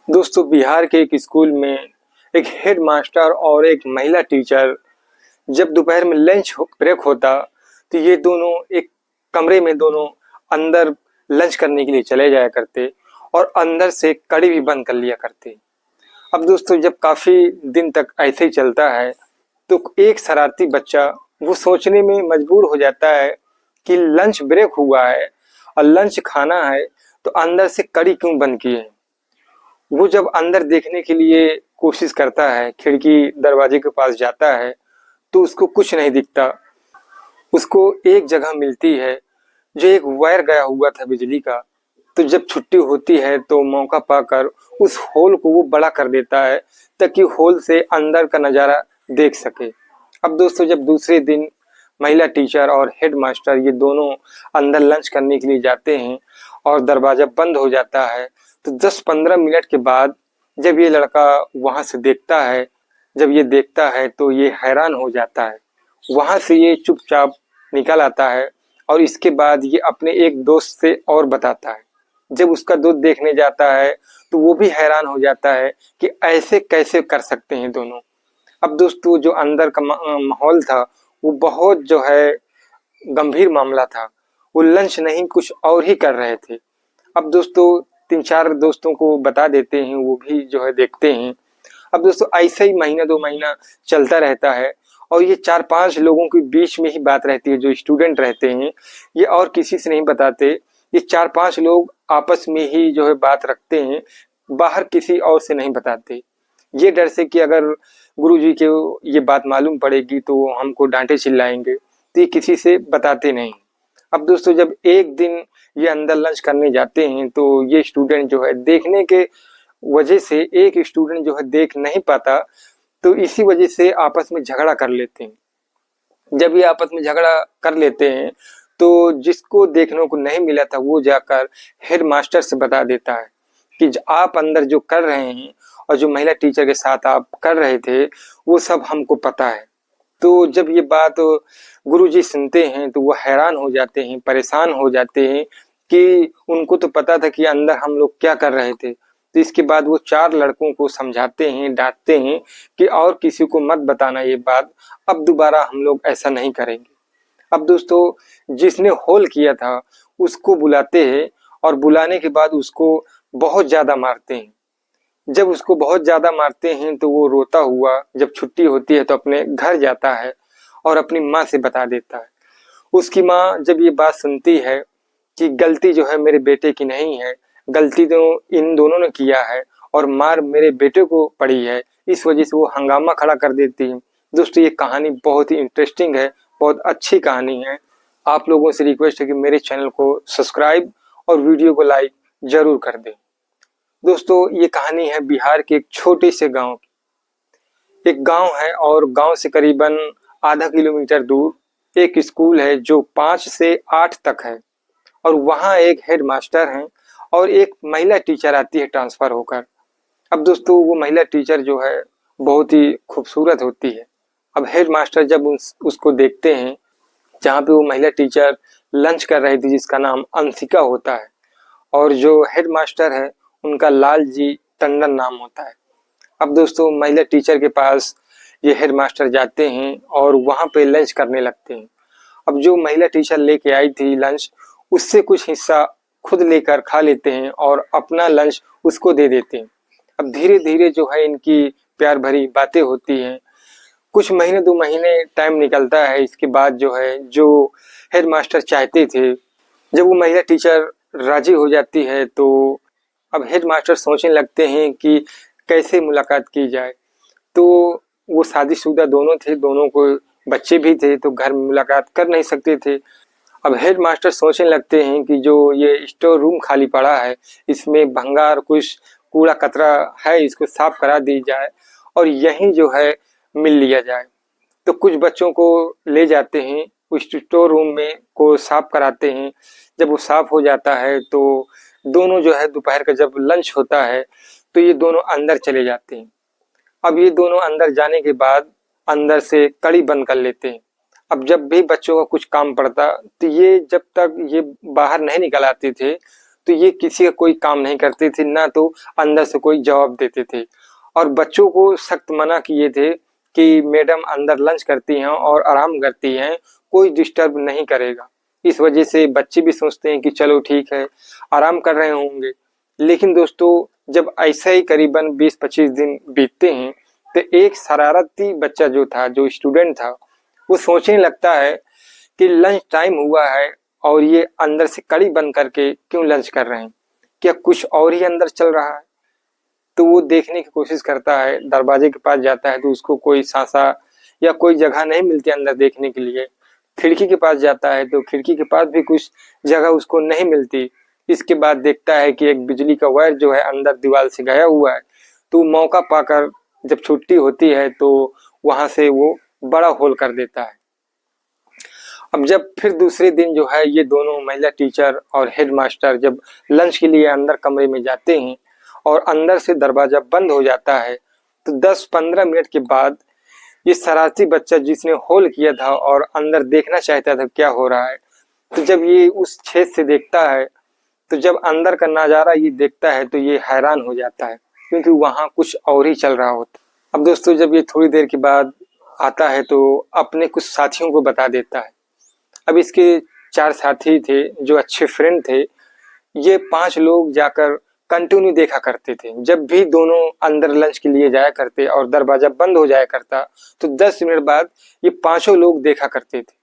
दोस्तों, बिहार के एक स्कूल में एक हेड मास्टर और एक महिला टीचर जब दोपहर में लंच ब्रेक होता तो ये दोनों एक कमरे में दोनों अंदर लंच करने के लिए चले जाया करते और अंदर से कड़ी भी बंद कर लिया करते। अब दोस्तों, जब काफी दिन तक ऐसे ही चलता है तो एक शरारती बच्चा वो सोचने में मजबूर हो जाता है कि लंच ब्रेक हुआ है और लंच खाना है तो अंदर से कड़ी क्यों बंद की है। वो जब अंदर देखने के लिए कोशिश करता है, खिड़की दरवाजे के पास जाता है तो उसको कुछ नहीं दिखता। उसको एक जगह मिलती है जो एक वायर गया हुआ था बिजली का। तो जब छुट्टी होती है तो मौका पाकर उस होल को वो बड़ा कर देता है ताकि होल से अंदर का नज़ारा देख सके। अब दोस्तों, जब दूसरे दिन महिला टीचर और हेड मास्टर ये दोनों अंदर लंच करने के लिए जाते हैं और दरवाजा बंद हो जाता है तो 10-15 मिनट के बाद जब ये लड़का वहां से देखता है, जब ये देखता है तो ये हैरान हो जाता है। वहां से ये चुपचाप निकल आता है और इसके बाद ये अपने एक दोस्त से और बताता है। जब उसका दोस्त देखने जाता है तो वो भी हैरान हो जाता है कि ऐसे कैसे कर सकते हैं दोनों। अब दोस्तों, जो अंदर का माहौल था वो बहुत जो है गंभीर मामला था। वो लंच नहीं कुछ और ही कर रहे थे। अब दोस्तों, 3-4 दोस्तों को बता देते हैं, वो भी जो है देखते हैं। अब दोस्तों, ऐसा ही महीना 2 महीना चलता रहता है और ये 4-5 लोगों के बीच में ही बात रहती है। जो स्टूडेंट रहते हैं ये और किसी से नहीं बताते। ये 4-5 लोग आपस में ही जो है बात रखते हैं, बाहर किसी और से नहीं बताते। ये डर से कि अगर गुरुजी को ये बात मालूम पड़ेगी तो हमको डांटे चिल्लाएंगे, तो ये किसी से बताते नहीं। अब दोस्तों, जब एक दिन ये अंदर लंच करने जाते हैं तो ये स्टूडेंट जो है देखने के वजह से एक स्टूडेंट जो है देख नहीं पाता, तो इसी वजह से आपस में झगड़ा कर लेते हैं। जब ये आपस में झगड़ा कर लेते हैं तो जिसको देखने को नहीं मिला था वो जाकर हेड मास्टर से बता देता है कि आप अंदर जो कर रहे हैं और जो महिला टीचर के साथ आप कर रहे थे वो सब हमको पता है। तो जब ये बात गुरुजी सुनते हैं तो वो हैरान हो जाते हैं, परेशान हो जाते हैं कि उनको तो पता था कि अंदर हम लोग क्या कर रहे थे। तो इसके बाद वो 4 लड़कों को समझाते हैं, डांटते हैं कि और किसी को मत बताना ये बात, अब दोबारा हम लोग ऐसा नहीं करेंगे। अब दोस्तों, जिसने होल किया था उसको बुलाते हैं और बुलाने के बाद उसको बहुत ज्यादा मारते हैं। जब उसको बहुत ज्यादा मारते हैं तो वो रोता हुआ जब छुट्टी होती है तो अपने घर जाता है और अपनी माँ से बता देता है। उसकी माँ जब ये बात सुनती है कि गलती जो है मेरे बेटे की नहीं है, गलती तो इन दोनों ने किया है और मार मेरे बेटे को पड़ी है, इस वजह से वो हंगामा खड़ा कर देती है। दोस्तों, ये कहानी बहुत ही इंटरेस्टिंग है, बहुत अच्छी कहानी है। आप लोगों से रिक्वेस्ट है कि मेरे चैनल को सब्सक्राइब और वीडियो को लाइक जरूर कर दें। दोस्तों, ये कहानी है बिहार के एक छोटे से गांव की। एक गांव है और गांव से करीबन आधा किलोमीटर दूर एक स्कूल है जो 5 से 8 तक है और वहाँ एक हेड मास्टर हैं और एक महिला टीचर आती है ट्रांसफर होकर। अब दोस्तों, वो महिला टीचर जो है बहुत ही खूबसूरत होती है। अब हेड मास्टर जब उसको देखते हैं, जहाँ पे वो महिला टीचर लंच कर रही थी जिसका नाम अंशिका होता है, और जो हेड मास्टर है उनका लाल जी टंडन नाम होता है। अब दोस्तों, महिला टीचर के पास ये हेड मास्टर जाते हैं और वहाँ पे लंच करने लगते हैं। अब जो महिला टीचर लेके आई थी लंच, उससे कुछ हिस्सा खुद लेकर खा लेते हैं और अपना लंच उसको दे देते हैं। अब धीरे धीरे जो है इनकी प्यार भरी बातें होती हैं। कुछ महीने 2 महीने टाइम निकलता है। इसके बाद जो है जो हेड मास्टर चाहते थे, जब वो महिला टीचर राजी हो जाती है तो अब हेड मास्टर सोचने लगते हैं कि कैसे मुलाकात की जाए। तो वो शादीशुदा दोनों थे, दोनों को बच्चे भी थे, तो घर में मुलाकात कर नहीं सकते थे। अब हेड मास्टर सोचने लगते हैं कि जो ये स्टोर रूम खाली पड़ा है इसमें भंगार कुछ कूड़ा कचरा है, इसको साफ करा दी जाए और यहीं जो है मिल लिया जाए। तो कुछ बच्चों को ले जाते हैं उस स्टोर रूम में को साफ कराते हैं। जब वो साफ हो जाता है तो दोनों जो है दोपहर का जब लंच होता है तो ये दोनों अंदर चले जाते हैं। अब ये दोनों अंदर जाने के बाद अंदर से कड़ी बंद कर लेते हैं। अब जब भी बच्चों का कुछ काम पड़ता तो ये जब तक ये बाहर नहीं निकल आते थे तो ये किसी का कोई काम नहीं करते थे, ना तो अंदर से कोई जवाब देते थे। और बच्चों को सख्त मना किए थे कि मैडम अंदर लंच करती हैं और आराम करती हैं, कोई डिस्टर्ब नहीं करेगा। इस वजह से बच्चे भी सोचते हैं कि चलो ठीक है, आराम कर रहे होंगे। लेकिन दोस्तों, जब ऐसा ही करीबन 20-25 दिन बीतते हैं तो एक शरारती बच्चा जो था, जो स्टूडेंट था, वो सोचने लगता है कि लंच टाइम हुआ है और ये अंदर से कड़ी बंद करके क्यों लंच कर रहे हैं, क्या कुछ और ही अंदर चल रहा है। तो वो देखने की कोशिश करता है, दरवाजे के पास जाता है तो उसको कोई सांसा या कोई जगह नहीं मिलती अंदर देखने के लिए। खिड़की के पास जाता है तो खिड़की के पास भी कुछ जगह उसको नहीं मिलती। इसके बाद देखता है कि एक बिजली का वायर जो है अंदर दीवार से गया हुआ है। तो मौका पाकर जब छुट्टी होती है तो वहां से वो बड़ा होल कर देता है। अब जब फिर दूसरे दिन जो है ये दोनों महिला टीचर और हेड मास्टर जब लंच के लिए अंदर कमरे में जाते हैं और अंदर से दरवाजा बंद हो जाता है, तो 10-15 मिनट के बाद ये शरारती बच्चा जिसने होल किया था और अंदर देखना चाहता था क्या हो रहा है, तो जब ये उस छेद से देखता है, तो जब अंदर का नजारा ये देखता है तो ये हैरान हो जाता है, क्योंकि वहां कुछ और ही चल रहा होता। अब दोस्तों, जब ये थोड़ी देर के बाद आता है तो अपने कुछ साथियों को बता देता है। अब इसके 4 साथी थे जो अच्छे फ्रेंड थे। ये 5 लोग जाकर कंटिन्यू देखा करते थे। जब भी दोनों अंदर लंच के लिए जाया करते और दरवाजा बंद हो जाया करता तो 10 मिनट बाद ये पांचों लोग देखा करते थे।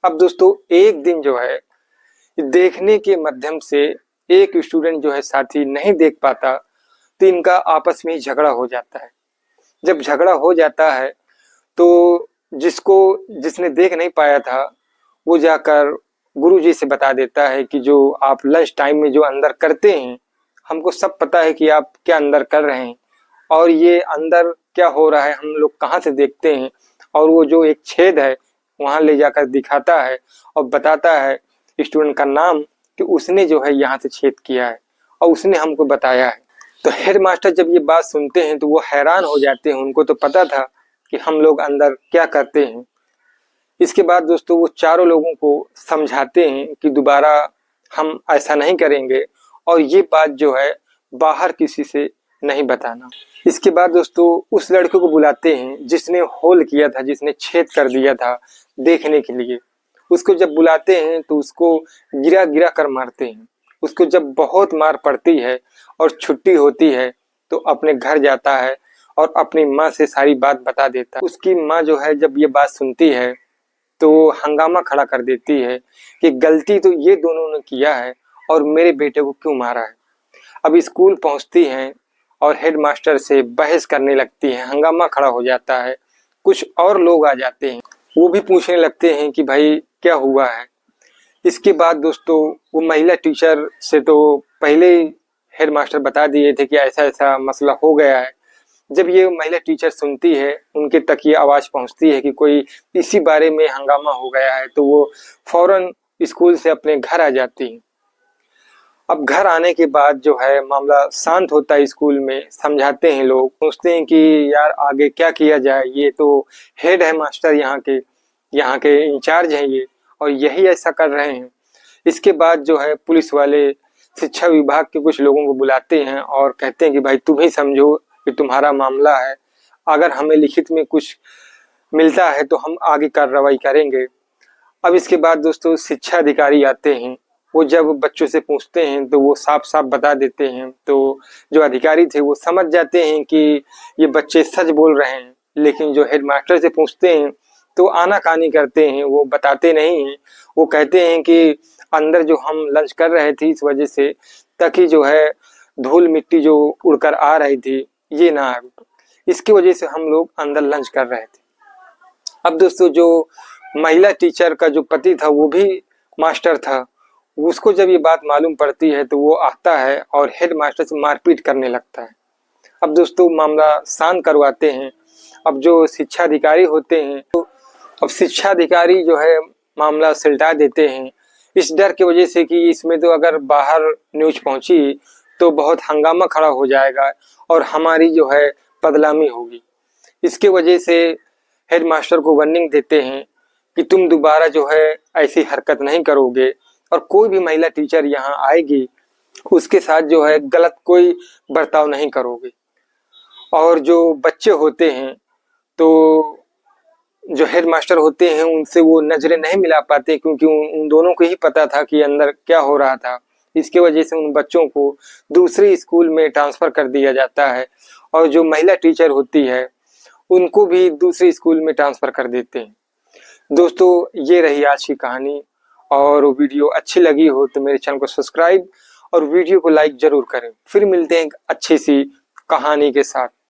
अब दोस्तों, एक दिन जो है देखने के माध्यम से एक स्टूडेंट जो है साथी नहीं देख पाता, तो इनका आपस में ही झगड़ा हो जाता है। जब झगड़ा हो जाता है तो जिसने देख नहीं पाया था वो जाकर गुरुजी से बता देता है कि जो आप लंच टाइम में जो अंदर करते हैं, हमको सब पता है कि आप क्या अंदर कर रहे हैं और ये अंदर क्या हो रहा है हम लोग कहाँ से देखते हैं। और वो जो एक छेद है वहां ले जाकर दिखाता है और बताता है स्टूडेंट का नाम कि उसने जो है यहाँ से छेद किया है और उसने हमको बताया है। तो हेड मास्टर जब ये बात सुनते हैं तो वो हैरान हो जाते हैं। उनको तो पता था कि हम लोग अंदर क्या करते हैं। इसके बाद दोस्तों, वो चारों लोगों को समझाते हैं कि दोबारा हम ऐसा नहीं करेंगे और ये बात जो है बाहर किसी से नहीं बताना। इसके बाद दोस्तों, उस लड़के को बुलाते हैं जिसने होल किया था, जिसने छेद कर दिया था देखने के लिए। उसको जब बुलाते हैं तो उसको गिरा गिरा कर मारते हैं। उसको जब बहुत मार पड़ती है और छुट्टी होती है तो अपने घर जाता है और अपनी माँ से सारी बात बता देता है। उसकी माँ जो है जब ये बात सुनती है तो हंगामा खड़ा कर देती है कि गलती तो ये दोनों ने किया है और मेरे बेटे को क्यों मारा है। अब स्कूल पहुंचती हैं और हेडमास्टर से बहस करने लगती हैं। हंगामा खड़ा हो जाता है। कुछ और लोग आ जाते हैं, वो भी पूछने लगते हैं कि भाई क्या हुआ है। इसके बाद दोस्तों, वो महिला टीचर से तो पहले ही हेडमास्टर बता दिए थे कि ऐसा ऐसा मसला हो गया है। जब ये महिला टीचर सुनती है, उनके तक ये आवाज पहुंचती है कि कोई इसी बारे में हंगामा हो गया है, तो वो फौरन स्कूल से अपने घर आ जाती है। अब घर आने के बाद जो है मामला शांत होता है। स्कूल में समझाते हैं लोग, सोचते हैं कि यार आगे क्या किया जाए, ये तो हेड है मास्टर, यहाँ के इंचार्ज हैं ये, और यही ऐसा कर रहे हैं। इसके बाद जो है पुलिस वाले शिक्षा विभाग के कुछ लोगों को बुलाते हैं और कहते हैं कि भाई तुम ही समझो कि तुम्हारा मामला है, अगर हमें लिखित में कुछ मिलता है तो हम आगे कार्रवाई करेंगे। अब इसके बाद दोस्तों शिक्षा अधिकारी आते हैं। वो जब बच्चों से पूछते हैं तो वो साफ साफ बता देते हैं। तो जो अधिकारी थे वो समझ जाते हैं कि ये बच्चे सच बोल रहे हैं। लेकिन जो हेडमास्टर से पूछते हैं तो आनाकानी करते हैं, वो बताते नहीं हैं। वो कहते हैं कि अंदर जो हम लंच कर रहे थे इस वजह से, ताकि जो है धूल मिट्टी जो उड़कर आ रही थी ये ना आए, इसकी वजह से हम लोग अंदर लंच कर रहे थे। अब दोस्तों, जो महिला टीचर का जो पति था वो भी मास्टर था। उसको जब ये बात मालूम पड़ती है तो वो आता है और हेड मास्टर से मारपीट करने लगता है। अब दोस्तों मामला शांत करवाते हैं। अब जो शिक्षा अधिकारी होते हैं तो अब शिक्षा अधिकारी जो है मामला सुलझा देते हैं, इस डर की वजह से कि इसमें तो अगर बाहर न्यूज पहुंची तो बहुत हंगामा खड़ा हो जाएगा और हमारी जो है बदनामी होगी। इसके वजह से हेडमास्टर को वार्निंग देते हैं कि तुम दोबारा जो है ऐसी हरकत नहीं करोगे और कोई भी महिला टीचर यहाँ आएगी उसके साथ जो है गलत कोई बर्ताव नहीं करोगे। और जो बच्चे होते हैं तो जो हेडमास्टर होते हैं उनसे वो नजरें नहीं मिला पाते, क्योंकि उन दोनों को ही पता था कि अंदर क्या हो रहा था। इसके वजह से उन बच्चों को दूसरे स्कूल में ट्रांसफर कर दिया जाता है, और जो महिला टीचर होती है उनको भी दूसरे स्कूल में ट्रांसफर कर देते हैं। दोस्तों, ये रही आज की कहानी, और वीडियो अच्छी लगी हो तो मेरे चैनल को सब्सक्राइब और वीडियो को लाइक जरूर करें। फिर मिलते हैं एक अच्छी सी कहानी के साथ।